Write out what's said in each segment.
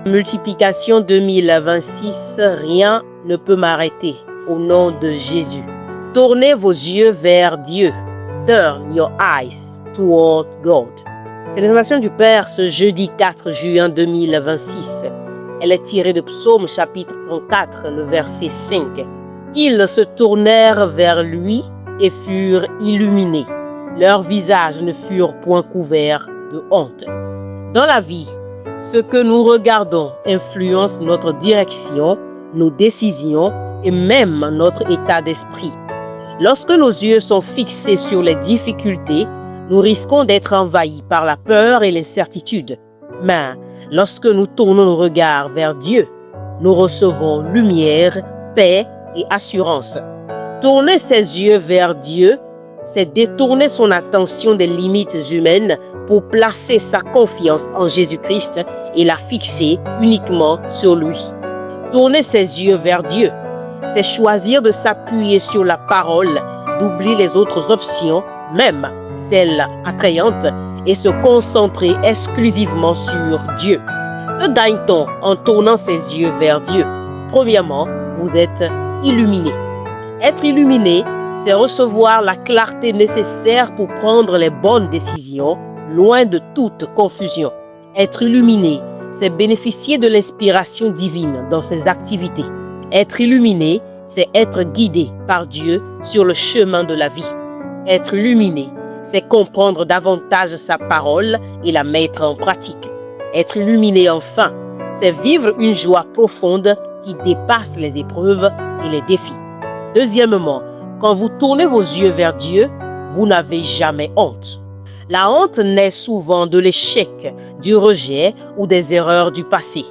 Multiplication 2026, rien ne peut m'arrêter au nom de Jésus. Tournez vos yeux vers Dieu. Turn your eyes toward God. Célébration du Père ce jeudi 4 juin 2026. Elle est tirée de Psaume chapitre 34, le verset 5. Ils se tournèrent vers lui et furent illuminés. Leurs visages ne furent point couverts de honte. Dans la vie, ce que nous regardons influence notre direction, nos décisions et même notre état d'esprit. Lorsque nos yeux sont fixés sur les difficultés, nous risquons d'être envahis par la peur et l'incertitude. Mais lorsque nous tournons nos regards vers Dieu, nous recevons lumière, paix et assurance. Tourner ses yeux vers Dieu, c'est détourner son attention des limites humaines pour placer sa confiance en Jésus-Christ et la fixer uniquement sur lui. Tourner ses yeux vers Dieu, c'est choisir de s'appuyer sur la parole, d'oublier les autres options, même celles attrayantes, et se concentrer exclusivement sur Dieu. Que gagne-t-on en tournant ses yeux vers Dieu? Premièrement, vous êtes illuminé. Être illuminé, c'est recevoir la clarté nécessaire pour prendre les bonnes décisions, loin de toute confusion. Être illuminé, c'est bénéficier de l'inspiration divine dans ses activités. Être illuminé, c'est être guidé par Dieu sur le chemin de la vie. Être illuminé, c'est comprendre davantage sa parole et la mettre en pratique. Être illuminé enfin, c'est vivre une joie profonde qui dépasse les épreuves et les défis. Deuxièmement, quand vous tournez vos yeux vers Dieu, vous n'avez jamais honte. La honte naît souvent de l'échec, du rejet ou des erreurs du passé.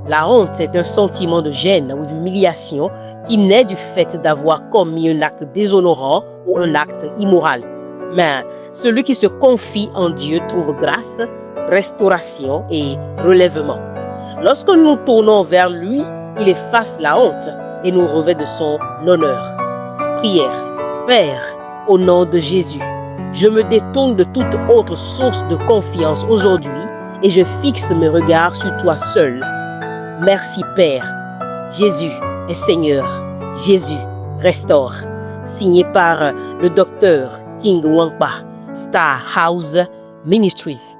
La honte est un sentiment de gêne ou d'humiliation qui naît du fait d'avoir commis un acte déshonorant ou un acte immoral. Mais celui qui se confie en Dieu trouve grâce, restauration et relèvement. Lorsque nous nous tournons vers lui, il efface la honte et nous revêt de son honneur. Prière. Père, au nom de Jésus, je me détourne de toute autre source de confiance aujourd'hui et je fixe mes regards sur toi seul. Merci Père. Jésus est Seigneur. Jésus restaure. Signé par le docteur King Wangpa, Star House Ministries.